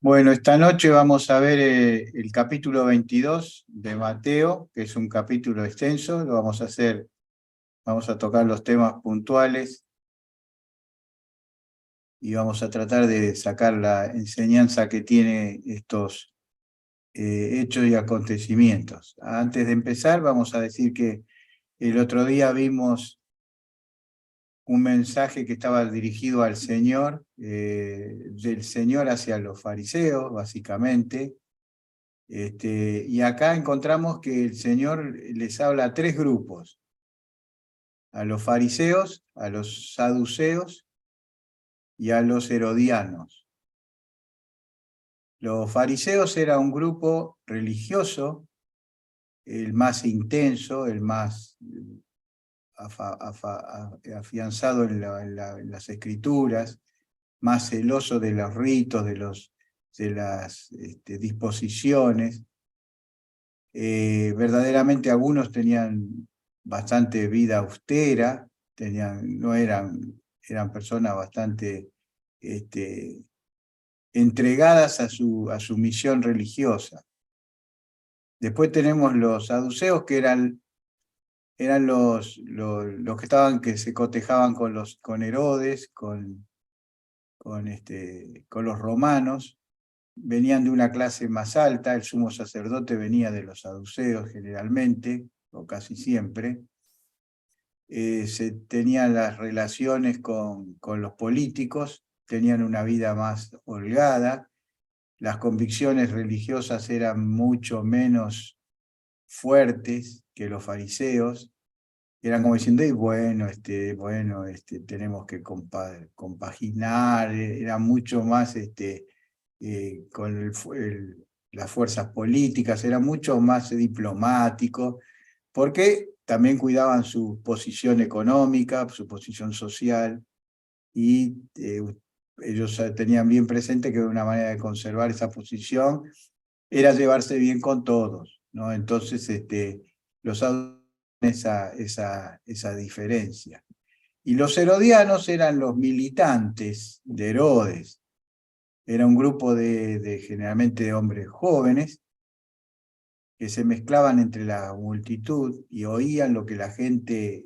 Bueno, esta noche vamos a ver el capítulo 22 de Mateo, que es un capítulo extenso. Lo vamos a hacer, vamos a tocar los temas puntuales y vamos a tratar de sacar la enseñanza que tiene estos hechos y acontecimientos. Antes de empezar, vamos a decir que el otro día vimos un mensaje que estaba dirigido al Señor, del Señor hacia los fariseos, básicamente. Y acá encontramos que el Señor les habla a tres grupos: a los fariseos, a los saduceos y a los herodianos. Los fariseos era un grupo religioso, el más intenso, el más afianzado en las escrituras, más celoso de los ritos, de las disposiciones. Verdaderamente algunos tenían bastante vida austera, no eran personas bastante entregadas a su misión religiosa. Después tenemos los saduceos, que eran los que se cotejaban con Herodes, con los romanos. Venían de una clase más alta. El sumo sacerdote venía de los saduceos generalmente, o casi siempre. Se tenían las relaciones con los políticos, tenían una vida más holgada, las convicciones religiosas eran mucho menos fuertes que los fariseos. Eran como diciendo: tenemos que compaginar. Era mucho más con las fuerzas políticas, era mucho más diplomático, porque también cuidaban su posición económica, su posición social, y ellos tenían bien presente que una manera de conservar esa posición era llevarse bien con todos, ¿no? Entonces, los adultos esa diferencia. Y los herodianos eran los militantes de Herodes. Era un grupo generalmente de hombres jóvenes que se mezclaban entre la multitud y oían lo que la gente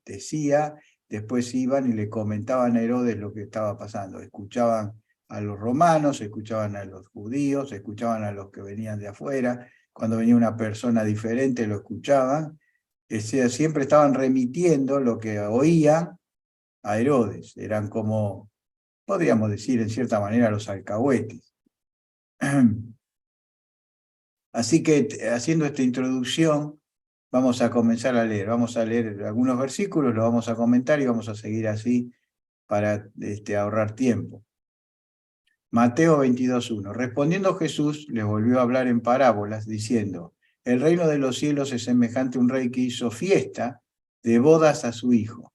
decía. Después iban y le comentaban a Herodes lo que estaba pasando. Escuchaban a los romanos, escuchaban a los judíos, escuchaban a los que venían de afuera. Cuando venía una persona diferente lo escuchaban. Siempre estaban remitiendo lo que oían a Herodes. Eran como, podríamos decir en cierta manera, los alcahuetes. Así que, haciendo esta introducción, vamos a comenzar a leer. Vamos a leer algunos versículos, los vamos a comentar y vamos a seguir así para ahorrar tiempo. Mateo 22:1. Respondiendo Jesús, les volvió a hablar en parábolas, diciendo: el reino de los cielos es semejante a un rey que hizo fiesta de bodas a su hijo.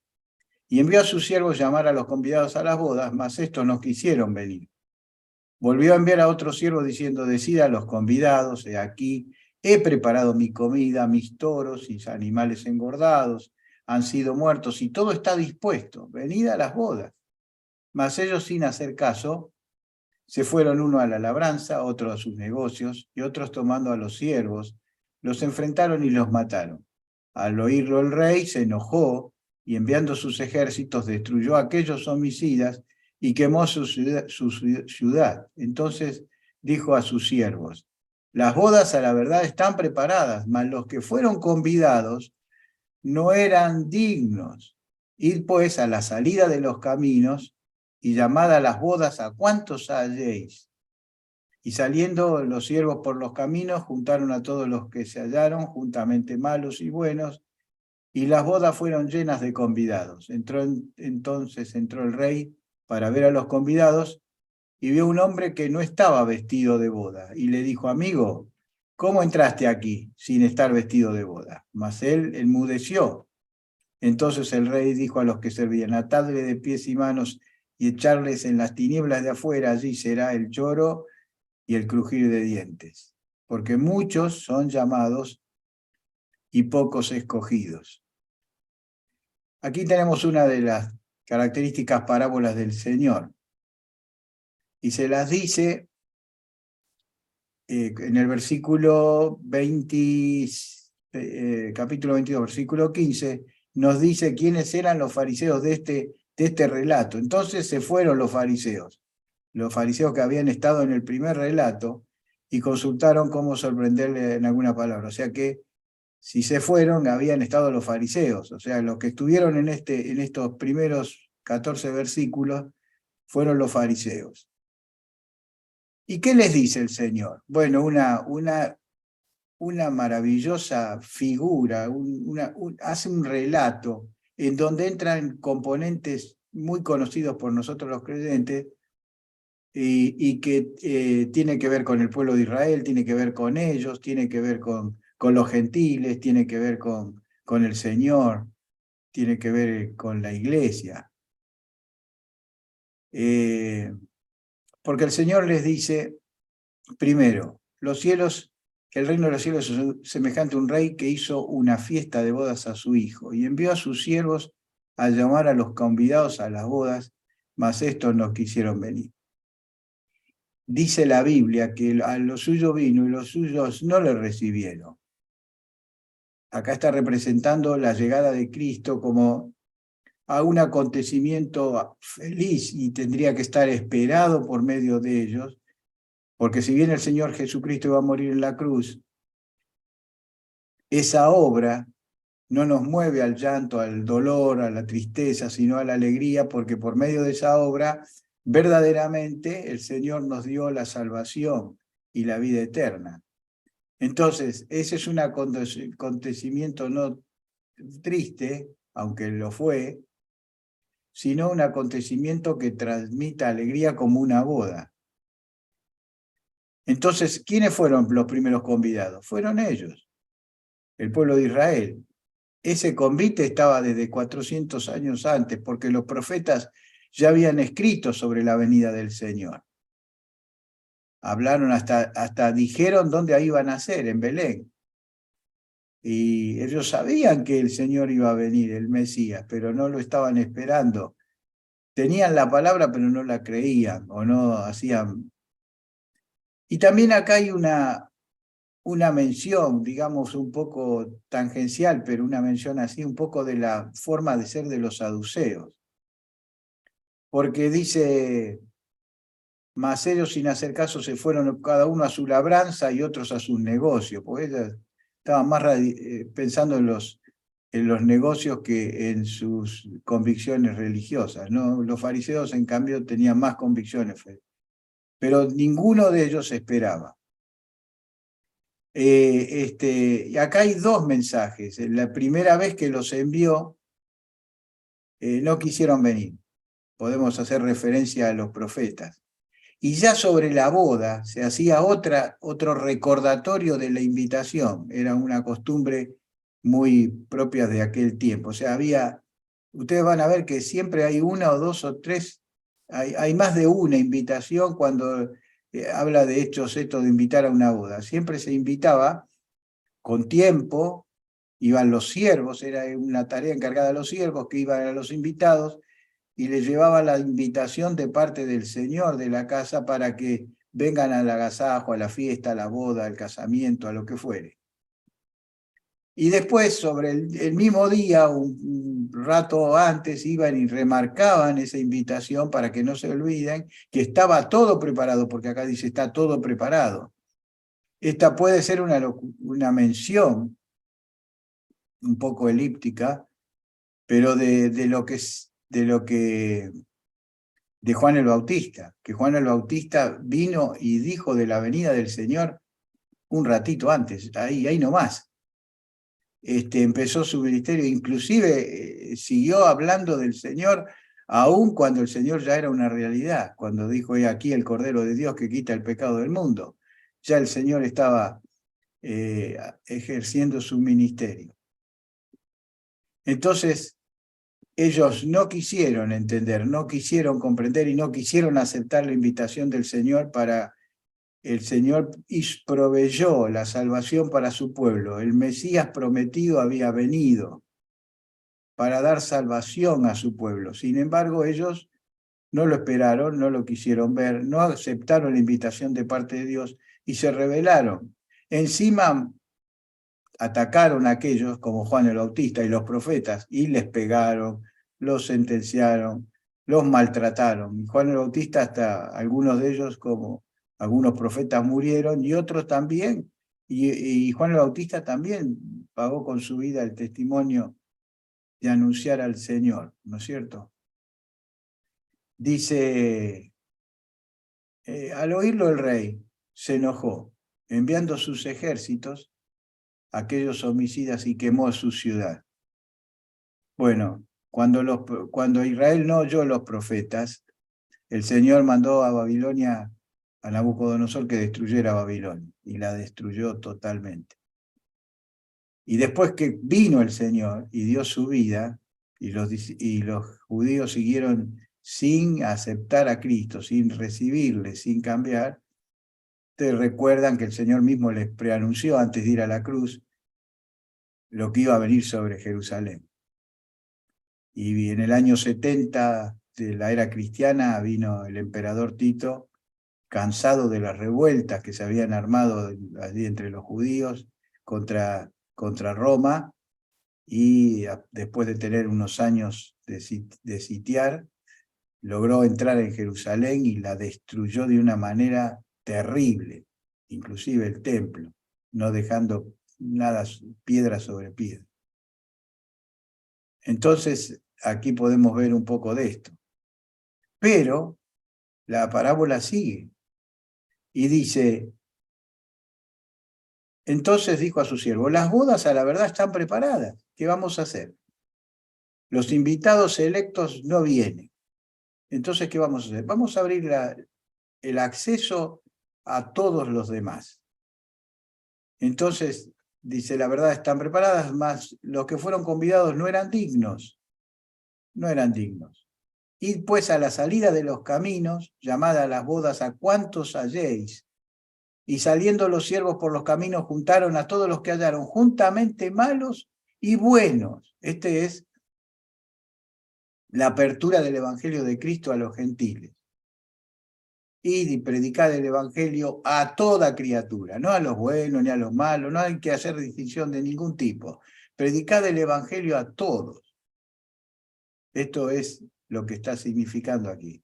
Y envió a sus siervos llamar a los convidados a las bodas, mas estos no quisieron venir. Volvió a enviar a otro siervo diciendo: decid a los convidados, he aquí, he preparado mi comida, mis toros y animales engordados han sido muertos y todo está dispuesto, venid a las bodas. Mas ellos, sin hacer caso, se fueron, uno a la labranza, otro a sus negocios, y otros, tomando a los siervos, los enfrentaron y los mataron. Al oírlo el rey se enojó y, enviando sus ejércitos, destruyó a aquellos homicidas y quemó su ciudad. Entonces dijo a sus siervos: las bodas a la verdad están preparadas, mas los que fueron convidados no eran dignos. Id pues a la salida de los caminos y llamad a las bodas a cuantos halléis. Y saliendo los siervos por los caminos, juntaron a todos los que se hallaron, juntamente malos y buenos, y las bodas fueron llenas de convidados. Entonces entró el rey para ver a los convidados, y vio un hombre que no estaba vestido de boda, y le dijo: amigo, ¿cómo entraste aquí sin estar vestido de boda? Mas él enmudeció. Entonces el rey dijo a los que servían: atadle de pies y manos y echarles en las tinieblas de afuera, allí será el lloro y el crujir de dientes, porque muchos son llamados y pocos escogidos. Aquí tenemos una de las características parábolas del Señor, y se las dice en el versículo 20, capítulo 22, versículo 15, nos dice quiénes eran los fariseos de este relato. Entonces se fueron los fariseos que habían estado en el primer relato, y consultaron cómo sorprenderle en alguna palabra. O sea que si se fueron, habían estado los fariseos. O sea, los que estuvieron en estos primeros 14 versículos fueron los fariseos. ¿Y qué les dice el Señor? Bueno, una maravillosa figura, hace un relato en donde entran componentes muy conocidos por nosotros los creyentes, y que tiene que ver con el pueblo de Israel, tiene que ver con ellos, tiene que ver con los gentiles, tiene que ver con el Señor, tiene que ver con la iglesia. Porque el Señor les dice, primero, el reino de los cielos es semejante a un rey que hizo una fiesta de bodas a su hijo y envió a sus siervos a llamar a los convidados a las bodas, mas estos no quisieron venir. Dice la Biblia que a los suyos vino y los suyos no le recibieron. Acá está representando la llegada de Cristo como a un acontecimiento feliz, y tendría que estar esperado por medio de ellos, porque si bien el Señor Jesucristo iba a morir en la cruz, esa obra no nos mueve al llanto, al dolor, a la tristeza, sino a la alegría, porque por medio de esa obra verdaderamente el Señor nos dio la salvación y la vida eterna. Entonces, ese es un acontecimiento no triste, aunque lo fue, sino un acontecimiento que transmita alegría como una boda. Entonces, ¿quiénes fueron los primeros convidados? Fueron ellos, el pueblo de Israel. Ese convite estaba desde 400 años antes, porque los profetas ya habían escrito sobre la venida del Señor. Hablaron hasta dijeron dónde iban a nacer, en Belén. Y ellos sabían que el Señor iba a venir, el Mesías, pero no lo estaban esperando. Tenían la palabra, pero no la creían o no hacían. Y también acá hay una mención, digamos, un poco tangencial, pero una mención así, un poco de la forma de ser de los saduceos. Porque dice, mas ellos sin hacer caso se fueron cada uno a su labranza y otros a sus negocios, porque ellos estaban más pensando en los negocios que en sus convicciones religiosas, ¿no? Los fariseos, en cambio, tenían más convicciones, pero ninguno de ellos esperaba. Y acá hay dos mensajes. La primera vez que los envió, no quisieron venir. Podemos hacer referencia a los profetas. Y ya sobre la boda se hacía otro recordatorio de la invitación. Era una costumbre muy propia de aquel tiempo. O sea, ustedes van a ver que siempre hay una o dos o tres, hay más de una invitación cuando habla de hechos estos de invitar a una boda. Siempre se invitaba con tiempo, iban los siervos, era una tarea encargada a los siervos que iban a los invitados y les llevaba la invitación de parte del señor de la casa para que vengan al agasajo, a la fiesta, a la boda, al casamiento, a lo que fuere. Y después, sobre el mismo día, un rato antes, iban y remarcaban esa invitación para que no se olviden que estaba todo preparado, porque acá dice está todo preparado. Esta puede ser una mención un poco elíptica, pero de Juan el Bautista, que Juan el Bautista vino y dijo de la venida del Señor un ratito antes, ahí nomás. Empezó su ministerio, inclusive siguió hablando del Señor, aun cuando el Señor ya era una realidad, cuando dijo, he aquí el Cordero de Dios que quita el pecado del mundo. Ya el Señor estaba ejerciendo su ministerio. Entonces, ellos no quisieron entender, no quisieron comprender y no quisieron aceptar la invitación del Señor el Señor proveyó la salvación para su pueblo. El Mesías prometido había venido para dar salvación a su pueblo. Sin embargo, ellos no lo esperaron, no lo quisieron ver, no aceptaron la invitación de parte de Dios y se rebelaron. Encima atacaron a aquellos como Juan el Bautista y los profetas y les pegaron, los sentenciaron, los maltrataron. Juan el Bautista, hasta algunos de ellos, como algunos profetas, murieron y otros también. Y Juan el Bautista también pagó con su vida el testimonio de anunciar al Señor, ¿no es cierto? Dice, al oírlo el rey se enojó, enviando sus ejércitos a aquellos homicidas y quemó su ciudad. Bueno, cuando Israel no oyó los profetas, el Señor mandó a Babilonia, a Nabucodonosor, que destruyera Babilonia, y la destruyó totalmente. Y después que vino el Señor y dio su vida, y los judíos siguieron sin aceptar a Cristo, sin recibirle, sin cambiar, te recuerdan que el Señor mismo les preanunció antes de ir a la cruz lo que iba a venir sobre Jerusalén. Y en el año 70 de la era cristiana vino el emperador Tito, cansado de las revueltas que se habían armado allí entre los judíos contra Roma, y después de tener unos años de sitiar, logró entrar en Jerusalén y la destruyó de una manera terrible, inclusive el templo, no dejando nada, piedra sobre piedra. Entonces, aquí podemos ver un poco de esto. Pero la parábola sigue y dice, entonces dijo a su siervo, las bodas a la verdad están preparadas, ¿qué vamos a hacer? Los invitados electos no vienen. Entonces, ¿qué vamos a hacer? Vamos a abrir el acceso a todos los demás. Entonces, dice, la verdad están preparadas, mas los que fueron convidados no eran dignos. No eran dignos. Id pues a la salida de los caminos, llamad a las bodas a cuantos halléis. Y saliendo los siervos por los caminos, juntaron a todos los que hallaron, juntamente malos y buenos. Este es la apertura del Evangelio de Cristo a los gentiles. Id y predicad el Evangelio a toda criatura, no a los buenos ni a los malos, no hay que hacer distinción de ningún tipo. Predicad el Evangelio a todos. Esto es lo que está significando aquí.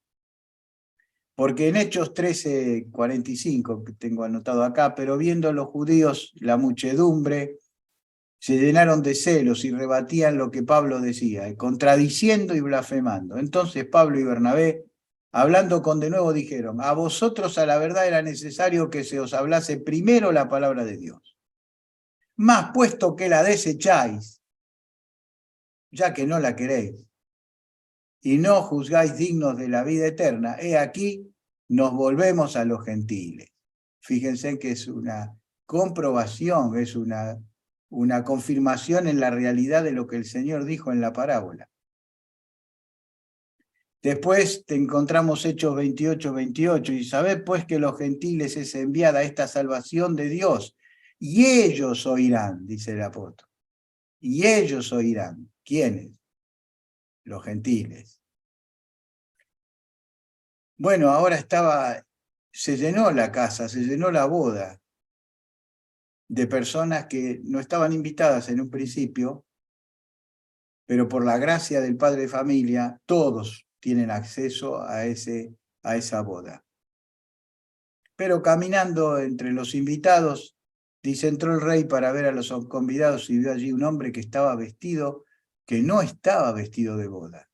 Porque en Hechos 13:45, que tengo anotado acá, pero viendo los judíos la muchedumbre, se llenaron de celos y rebatían lo que Pablo decía, contradiciendo y blasfemando. Entonces Pablo y Bernabé, hablando con de nuevo, dijeron, a vosotros a la verdad era necesario que se os hablase primero la palabra de Dios. Mas puesto que la desecháis, ya que no la queréis, y no juzgáis dignos de la vida eterna, he aquí, nos volvemos a los gentiles. Fíjense que es una comprobación, es una confirmación en la realidad de lo que el Señor dijo en la parábola. Después te encontramos Hechos 28:28, y sabed pues que los gentiles es enviada esta salvación de Dios, y ellos oirán, dice el apóstol. Y ellos oirán. ¿Quiénes? Los gentiles. Bueno, ahora se llenó la casa, se llenó la boda de personas que no estaban invitadas en un principio, pero por la gracia del padre de familia, todos tienen acceso a esa boda. Pero caminando entre los invitados, dice, entró el rey para ver a los convidados y vio allí un hombre que no estaba vestido de boda.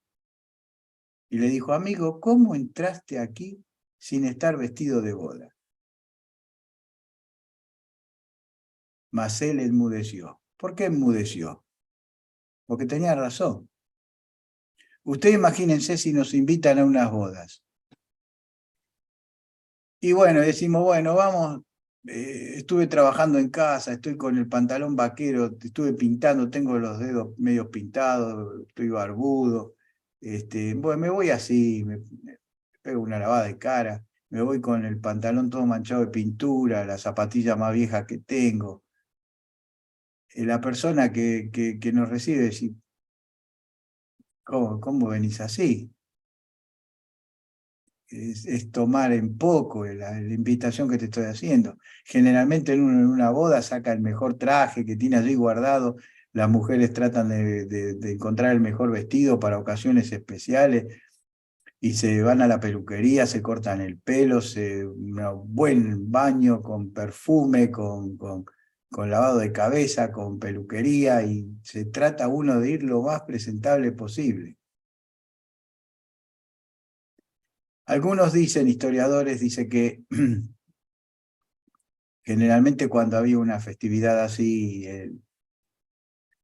Y le dijo, amigo, ¿cómo entraste aquí sin estar vestido de boda? Mas él enmudeció. ¿Por qué enmudeció? Porque tenía razón. Ustedes imagínense si nos invitan a unas bodas. Y bueno, decimos, bueno, vamos, estuve trabajando en casa, estoy con el pantalón vaquero, estuve pintando, tengo los dedos medio pintados, estoy barbudo. Bueno, me voy así, me pego una lavada de cara, me voy con el pantalón todo manchado de pintura, la zapatilla más vieja que tengo. La persona que nos recibe dice, ¿cómo venís así? es tomar en poco la invitación que te estoy haciendo. Generalmente en una boda saca el mejor traje que tiene allí guardado, las mujeres tratan de encontrar el mejor vestido para ocasiones especiales, y se van a la peluquería, se cortan el pelo, un buen baño con perfume, con lavado de cabeza, con peluquería, y se trata uno de ir lo más presentable posible. Algunos dicen, historiadores, dicen que generalmente cuando había una festividad así,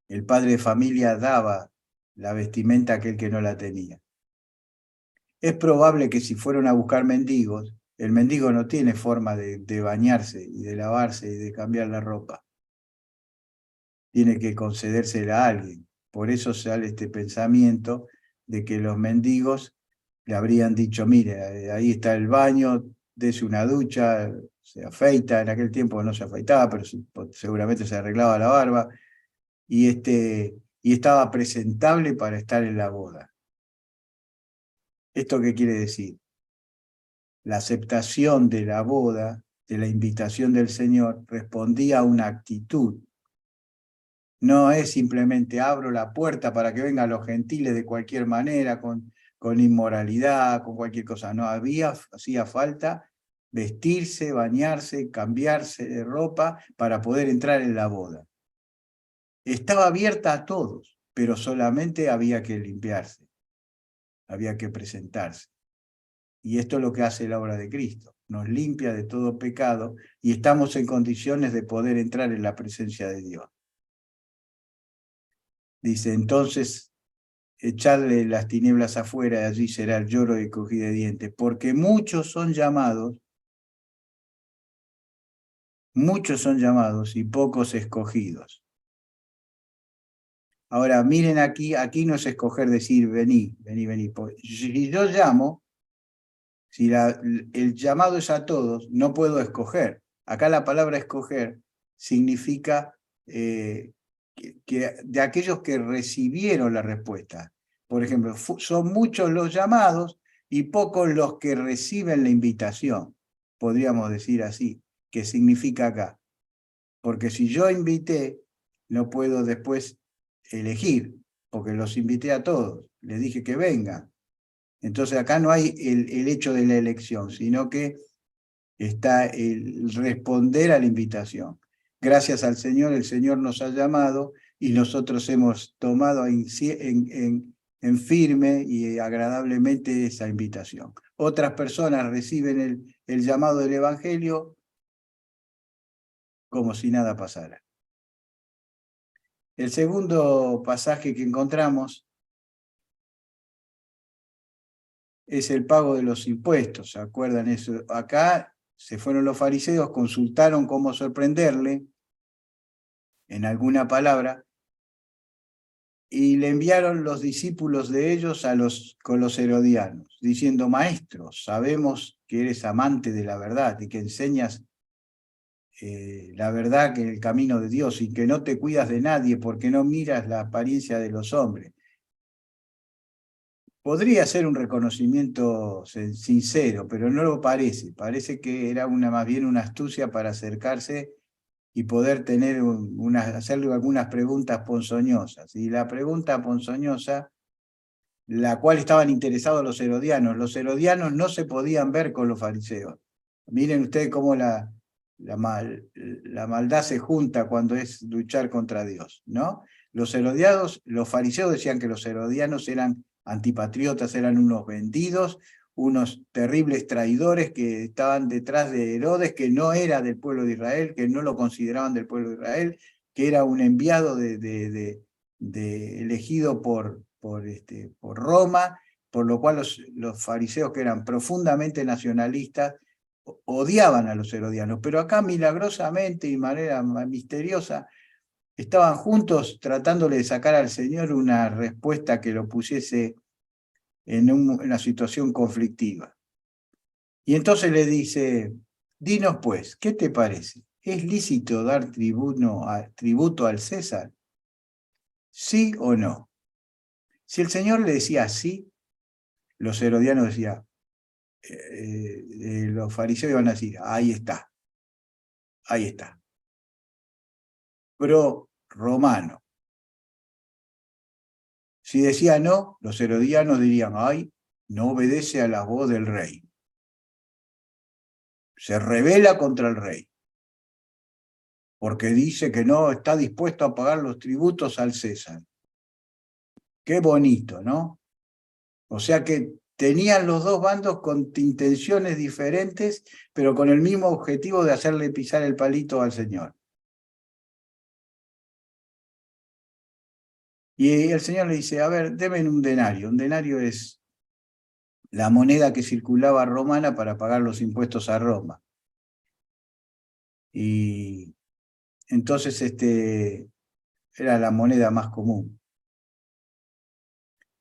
el padre de familia daba la vestimenta a aquel que no la tenía. Es probable que si fueron a buscar mendigos, el mendigo no tiene forma de bañarse y de lavarse y de cambiar la ropa. Tiene que concedérsela a alguien. Por eso sale este pensamiento de que los mendigos le habrían dicho, mire, ahí está el baño, dese una ducha, se afeita. En aquel tiempo no se afeitaba, pero seguramente se arreglaba la barba, y estaba presentable para estar en la boda. ¿Esto qué quiere decir? La aceptación de la boda, de la invitación del Señor, respondía a una actitud. No es simplemente abro la puerta para que vengan los gentiles de cualquier manera, con inmoralidad, con cualquier cosa. No, hacía falta vestirse, bañarse, cambiarse de ropa para poder entrar en la boda. Estaba abierta a todos, pero solamente había que limpiarse, había que presentarse. Y esto es lo que hace la obra de Cristo. Nos limpia de todo pecado y estamos en condiciones de poder entrar en la presencia de Dios. Dice, entonces, echarle las tinieblas afuera, y allí será el lloro y crujir de dientes, porque muchos son llamados y pocos escogidos. Ahora, miren aquí no es escoger, decir, vení. Si yo llamo, si el llamado es a todos, no puedo escoger. Acá la palabra escoger significa que de aquellos que recibieron la respuesta. Por ejemplo, son muchos los llamados y pocos los que reciben la invitación. Podríamos decir así. ¿Qué significa acá? Porque si yo invité, no puedo después elegir, porque los invité a todos, les dije que vengan. Entonces acá no hay el hecho de la elección, sino que está el responder a la invitación. Gracias al Señor, el Señor nos ha llamado y nosotros hemos tomado en firme y agradablemente esa invitación. Otras personas reciben el llamado del Evangelio como si nada pasara. El segundo pasaje que encontramos es el pago de los impuestos. ¿Se acuerdan eso? Acá se fueron los fariseos, consultaron cómo sorprenderle en alguna palabra, y le enviaron los discípulos de ellos con los herodianos, diciendo, maestro, sabemos que eres amante de la verdad y que enseñas la verdad que en el camino de Dios y que no te cuidas de nadie porque no miras la apariencia de los hombres. Podría ser un reconocimiento sincero, pero no lo parece. Parece que era más bien una astucia para acercarse y poder tener hacerle algunas preguntas ponzoñosas. Y la pregunta ponzoñosa, la cual estaban interesados los herodianos no se podían ver con los fariseos. Miren ustedes cómo la maldad se junta cuando es luchar contra Dios, ¿no? Los fariseos decían que los herodianos eran antipatriotas, eran unos vendidos, unos terribles traidores que estaban detrás de Herodes, que no era del pueblo de Israel, que no lo consideraban del pueblo de Israel, que era un enviado elegido por Roma, por lo cual los fariseos, que eran profundamente nacionalistas, odiaban a los herodianos. Pero acá milagrosamente y de manera misteriosa estaban juntos tratándole de sacar al Señor una respuesta que lo pusiese en una situación conflictiva. Y entonces le dice, dinos pues, ¿qué te parece? ¿Es lícito dar tributo al César? ¿Sí o no? Si el Señor le decía sí, los herodianos decían, los fariseos iban a decir, ahí está, pro romano. Si decía no, los herodianos dirían, ay, no obedece a la voz del rey. Se rebela contra el rey, porque dice que no está dispuesto a pagar los tributos al César. Qué bonito, ¿no? O sea que tenían los dos bandos con intenciones diferentes, pero con el mismo objetivo de hacerle pisar el palito al Señor. Y el Señor le dice, a ver, denme un denario. Un denario es la moneda que circulaba romana para pagar los impuestos a Roma. Y entonces era la moneda más común.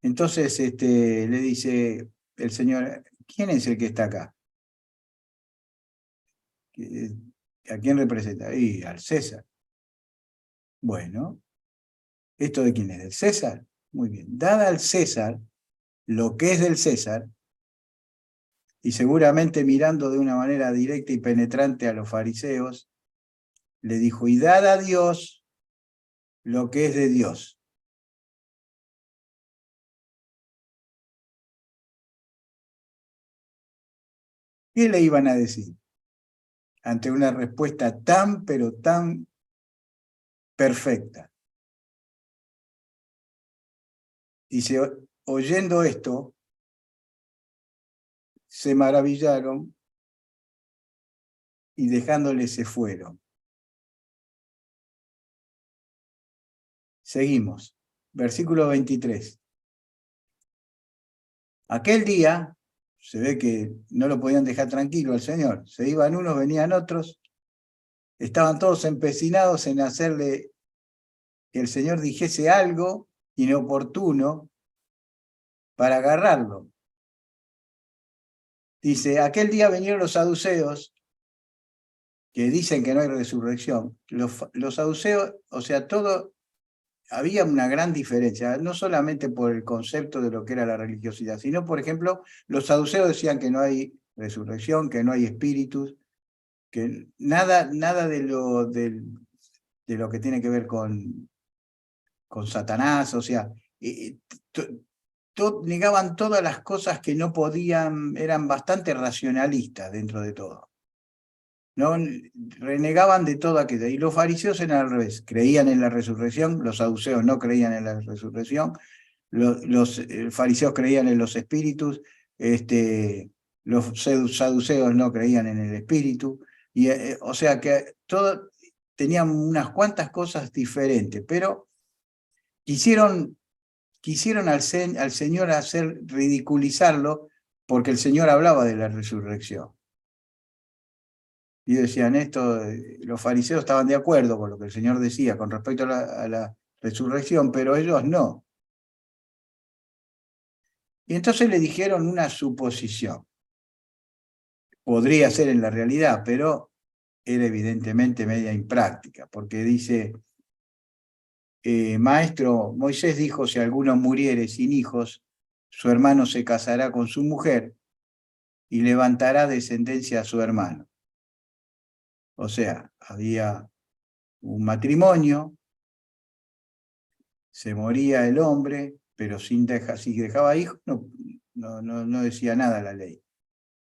Entonces le dice el Señor, ¿quién es el que está acá? ¿A quién representa? Y al César. Bueno, ¿esto de quién es? ¿Del César? Muy bien. Dada al César lo que es del César, y seguramente mirando de una manera directa y penetrante a los fariseos, le dijo, y dad a Dios lo que es de Dios. ¿Qué le iban a decir ante una respuesta tan, pero tan perfecta? Dice, oyendo esto, se maravillaron y dejándole se fueron. Seguimos. Versículo 23. Aquel día, se ve que no lo podían dejar tranquilo al Señor. Se iban unos, venían otros. Estaban todos empecinados en hacerle que el Señor dijese algo inoportuno para agarrarlo. Dice, aquel día vinieron los saduceos, que dicen que no hay resurrección. Los saduceos, o sea, había una gran diferencia, no solamente por el concepto de lo que era la religiosidad, sino, por ejemplo, los saduceos decían que no hay resurrección, que no hay espíritus, que nada de lo que tiene que ver con Satanás, o sea, negaban todas las cosas que no podían, eran bastante racionalistas dentro de todo. No renegaban de todo aquello. Y los fariseos eran al revés, creían en la resurrección, los saduceos no creían en la resurrección, los fariseos creían en los espíritus, los saduceos no creían en el espíritu, y o sea que tenían unas cuantas cosas diferentes, pero quisieron al Señor hacer ridiculizarlo porque el Señor hablaba de la resurrección. Y decían esto, los fariseos estaban de acuerdo con lo que el Señor decía con respecto a la resurrección, pero ellos no. Y entonces le dijeron una suposición. Podría ser en la realidad, pero era evidentemente media impráctica, porque dice, maestro, Moisés dijo, si alguno muriere sin hijos, su hermano se casará con su mujer y levantará descendencia a su hermano. O sea, había un matrimonio, se moría el hombre, pero si dejaba hijos, no decía nada la ley.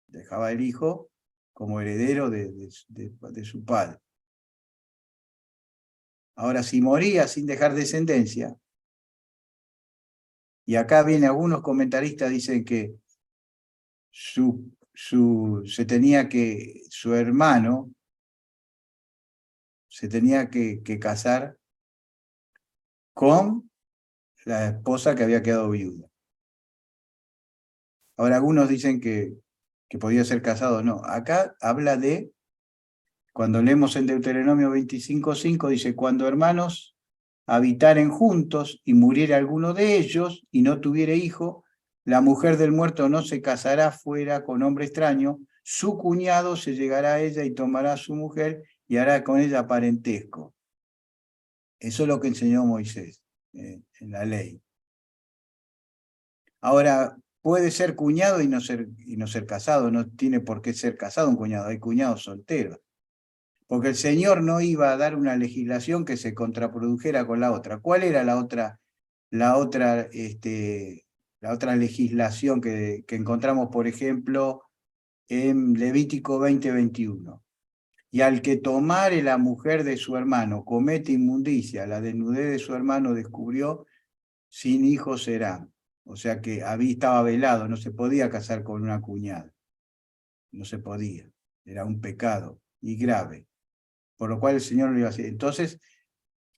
Dejaba el hijo como heredero de su padre. Ahora, si moría sin dejar descendencia, y acá vienen algunos comentaristas dicen que su hermano se tenía que casar con la esposa que había quedado viuda. Ahora, algunos dicen que podía ser casado o no. Acá habla de, cuando leemos en Deuteronomio 25:5, dice, cuando hermanos habitaren juntos y muriera alguno de ellos y no tuviere hijo, la mujer del muerto no se casará fuera con hombre extraño, su cuñado se llegará a ella y tomará a su mujer y hará con ella parentesco. Eso es lo que enseñó Moisés en la ley. Ahora, puede ser cuñado y no ser casado, no tiene por qué ser casado un cuñado, hay cuñados solteros. Porque el Señor no iba a dar una legislación que se contraprodujera con la otra. ¿Cuál era la otra, la otra legislación que encontramos, por ejemplo, en Levítico 20:21? Y al que tomare la mujer de su hermano comete inmundicia, la desnudez de su hermano descubrió, sin hijos será. O sea que estaba velado, no se podía casar con una cuñada. No se podía. Era un pecado y grave. Por lo cual el Señor lo iba a hacer. Entonces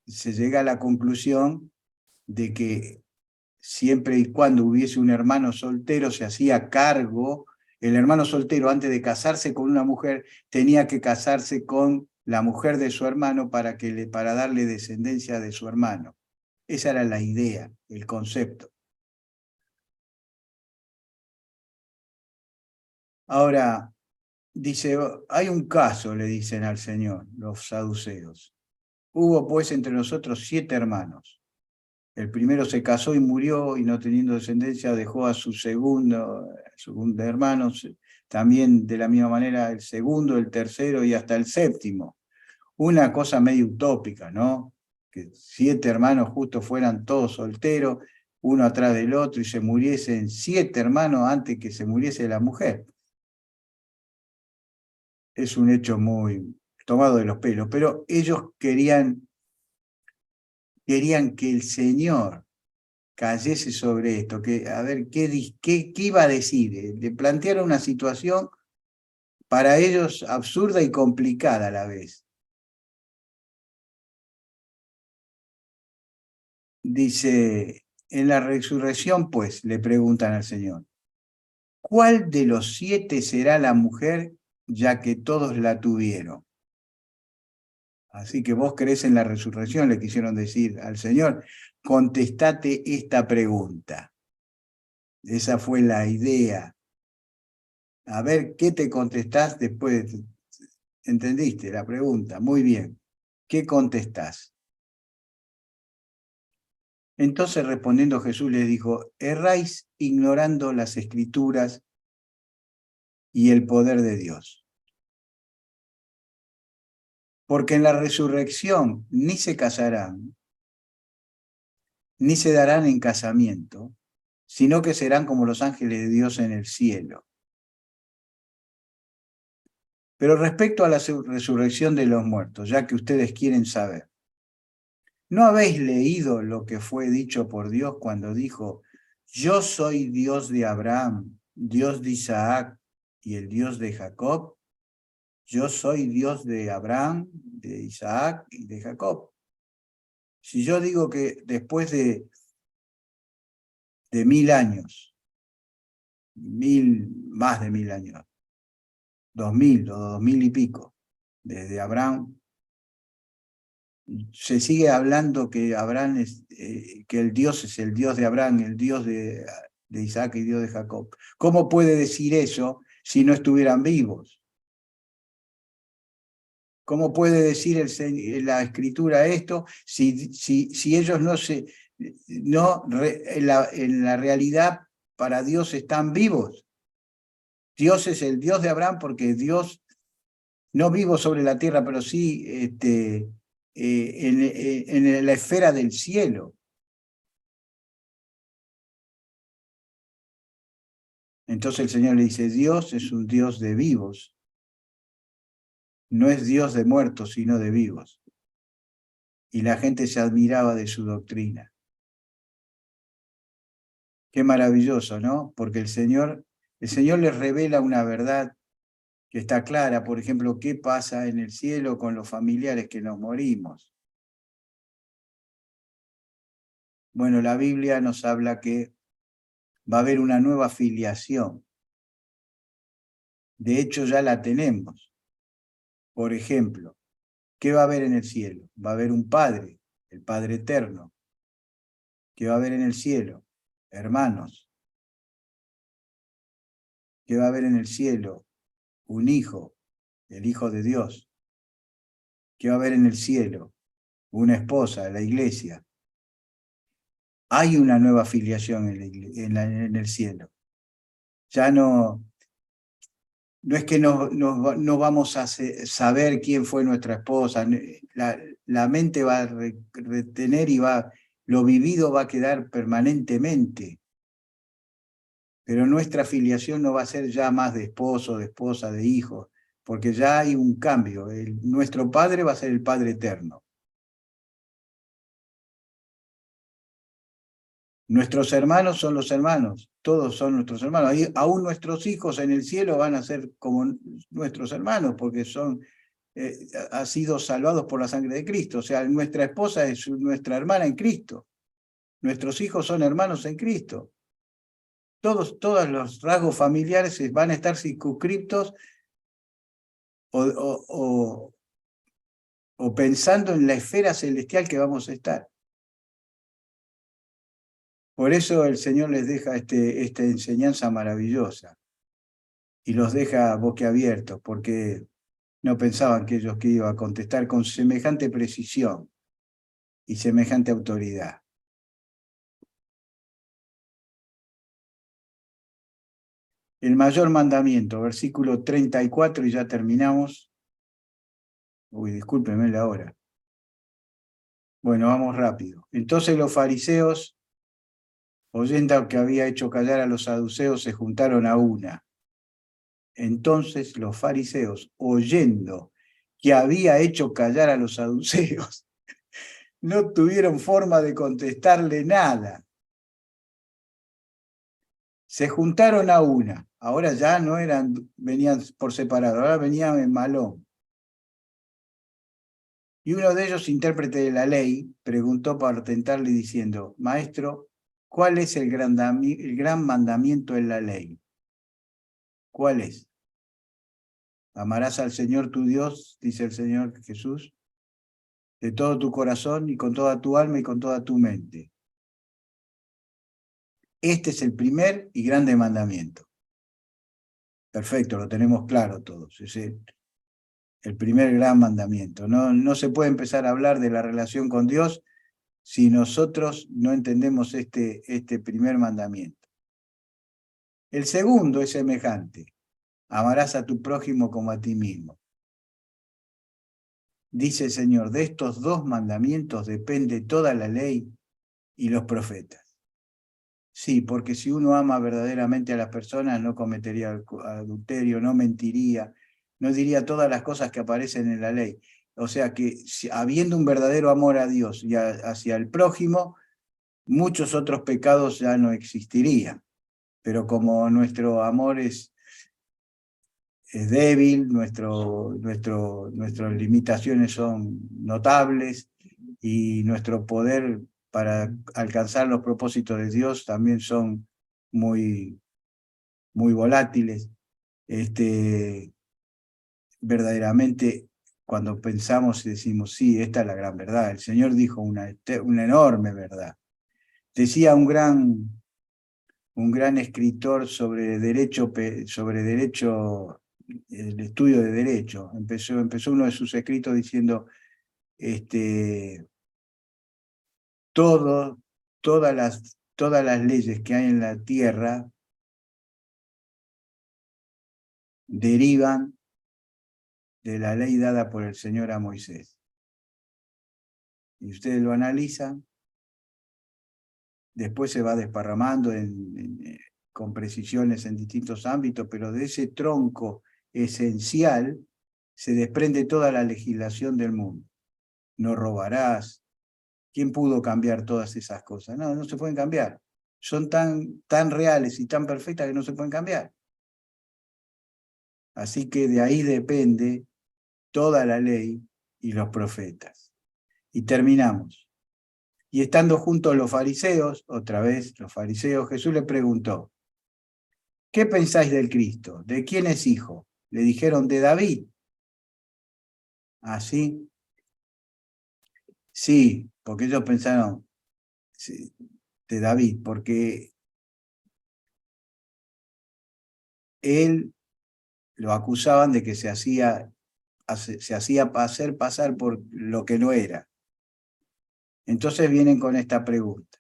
se llega a la conclusión de que siempre y cuando hubiese un hermano soltero se hacía cargo. El hermano soltero, antes de casarse con una mujer, tenía que casarse con la mujer de su hermano para darle descendencia de su hermano. Esa era la idea, el concepto. Ahora, dice, hay un caso, le dicen al Señor, los saduceos. Hubo pues entre nosotros 7 hermanos. El primero se casó y murió, y no teniendo descendencia dejó a su segundo hermano, también de la misma manera el segundo, el tercero y hasta el séptimo. Una cosa medio utópica, ¿no? Que 7 hermanos justo fueran todos solteros, uno atrás del otro, y se muriesen 7 hermanos antes que se muriese la mujer. Es un hecho muy tomado de los pelos, pero ellos querían que el Señor cayese sobre esto, que a ver qué iba a decir. Le plantearon una situación para ellos absurda y complicada a la vez. Dice, en la resurrección, pues, le preguntan al Señor, ¿cuál de los 7 será la mujer, ya que todos la tuvieron? Así que vos creés en la resurrección, le quisieron decir al Señor, contestate esta pregunta. Esa fue la idea. A ver qué te contestás después. ¿Entendiste la pregunta? Muy bien. ¿Qué contestás? Entonces respondiendo Jesús les dijo, erráis ignorando las Escrituras y el poder de Dios. Porque en la resurrección ni se casarán, ni se darán en casamiento, sino que serán como los ángeles de Dios en el cielo. Pero respecto a la resurrección de los muertos, ya que ustedes quieren saber, ¿no habéis leído lo que fue dicho por Dios cuando dijo, yo soy Dios de Abraham, Dios de Isaac y el Dios de Jacob? Yo soy Dios de Abraham, de Isaac y de Jacob. Si yo digo que después de 1000 años, más de 1000 años, 2000 o 2000 y pico, desde Abraham, se sigue hablando que Abraham que el Dios es el Dios de Abraham, el Dios de Isaac y Dios de Jacob. ¿Cómo puede decir eso si no estuvieran vivos? ¿Cómo puede decir la Escritura esto si ellos en la realidad para Dios están vivos? Dios es el Dios de Abraham porque Dios, no vivo sobre la tierra, pero sí en la esfera del cielo. Entonces el Señor le dice, Dios es un Dios de vivos, no es Dios de muertos, sino de vivos. Y la gente se admiraba de su doctrina. Qué maravilloso, ¿no? Porque el Señor les revela una verdad que está clara. Por ejemplo, ¿qué pasa en el cielo con los familiares que nos morimos? Bueno, la Biblia nos habla que va a haber una nueva filiación. De hecho, ya la tenemos. Por ejemplo, ¿qué va a haber en el cielo? Va a haber un Padre, el Padre eterno. ¿Qué va a haber en el cielo? Hermanos. ¿Qué va a haber en el cielo? Un hijo, el Hijo de Dios. ¿Qué va a haber en el cielo? Una esposa, la iglesia. Hay una nueva filiación en el cielo. Ya no es que no vamos a saber quién fue nuestra esposa, la mente va a retener y lo vivido va a quedar permanentemente, pero nuestra filiación no va a ser ya más de esposo, de esposa, de hijo, porque ya hay un cambio. Nuestro Padre va a ser el Padre eterno. Nuestros hermanos son los hermanos, todos son nuestros hermanos. Aún nuestros hijos en el cielo van a ser como nuestros hermanos, porque han sido salvados por la sangre de Cristo. O sea, nuestra esposa es nuestra hermana en Cristo. Nuestros hijos son hermanos en Cristo. Todos los rasgos familiares van a estar circunscriptos o pensando en la esfera celestial que vamos a estar. Por eso el Señor les deja esta enseñanza maravillosa y los deja boquiabiertos, porque no pensaban que ellos que iban a contestar con semejante precisión y semejante autoridad. El mayor mandamiento, versículo 34, y ya terminamos. Uy, discúlpeme la hora. Bueno, vamos rápido. Entonces los fariseos, oyendo que había hecho callar a los saduceos, se juntaron a una. Entonces los fariseos, oyendo que había hecho callar a los saduceos, no tuvieron forma de contestarle nada. Se juntaron a una. Ahora ya no venían por separado, ahora venían en malón. Y uno de ellos, intérprete de la ley, preguntó para tentarle diciendo: Maestro, ¿cuál es el gran mandamiento en la ley? ¿Cuál es? Amarás al Señor tu Dios, dice el Señor Jesús, de todo tu corazón y con toda tu alma y con toda tu mente. Este es el primer y grande mandamiento. Perfecto, lo tenemos claro todos. Es el primer gran mandamiento. No se puede empezar a hablar de la relación con Dios si nosotros no entendemos este primer mandamiento. El segundo es semejante. Amarás a tu prójimo como a ti mismo. Dice el Señor, de estos dos mandamientos depende toda la ley y los profetas. Sí, porque si uno ama verdaderamente a las personas, no cometería adulterio, no mentiría, no diría todas las cosas que aparecen en la ley. O sea que habiendo un verdadero amor a Dios y hacia el prójimo, muchos otros pecados ya no existirían. Pero como nuestro amor es débil, nuestras limitaciones son notables y nuestro poder para alcanzar los propósitos de Dios también son muy, muy volátiles. Verdaderamente, cuando pensamos y decimos, sí, esta es la gran verdad, el Señor dijo una enorme verdad. Decía un gran escritor sobre derecho, el estudio de derecho. Empezó uno de sus escritos diciendo, todas las leyes que hay en la tierra derivan de la ley dada por el Señor a Moisés. Y ustedes lo analizan, después se va desparramando con precisiones en distintos ámbitos, pero de ese tronco esencial se desprende toda la legislación del mundo. No robarás. ¿Quién pudo cambiar todas esas cosas? No se pueden cambiar. Son tan reales y tan perfectas que no se pueden cambiar. Así que de ahí depende toda la ley y los profetas. Y terminamos. Y estando juntos los fariseos, otra vez los fariseos, Jesús le preguntó: ¿qué pensáis del Cristo? ¿De quién es hijo? Le dijeron: de David. ¿Así? Sí, porque ellos pensaron, sí, de David, porque él lo acusaban de que se hacía hacer pasar por lo que no era. Entonces vienen con esta pregunta.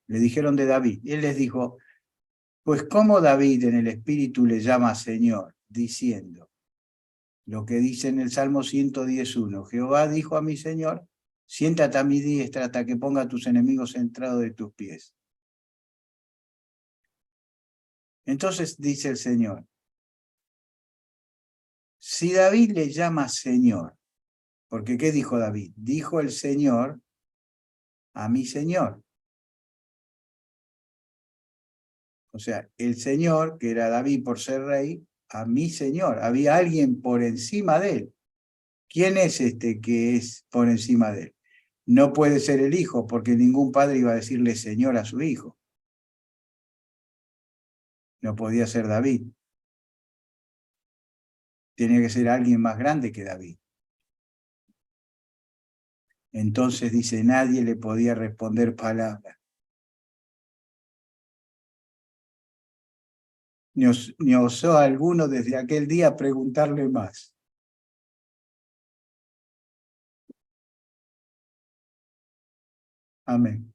Le dijeron de David. Y él les dijo: Pues como David en el Espíritu le llama Señor, diciendo, lo que dice en el Salmo 111, Jehová dijo a mi Señor, siéntate a mi diestra hasta que ponga a tus enemigos entrado de tus pies. Entonces dice el Señor, si David le llama Señor, porque ¿qué dijo David? Dijo el Señor a mi Señor. O sea, el Señor, que era David por ser rey, a mi Señor. Había alguien por encima de él. ¿Quién es este que es por encima de él? No puede ser el hijo, porque ningún padre iba a decirle Señor a su hijo. No podía ser David. Tenía que ser alguien más grande que David. Entonces dice, nadie le podía responder palabra. Ni osó alguno desde aquel día preguntarle más. Amén.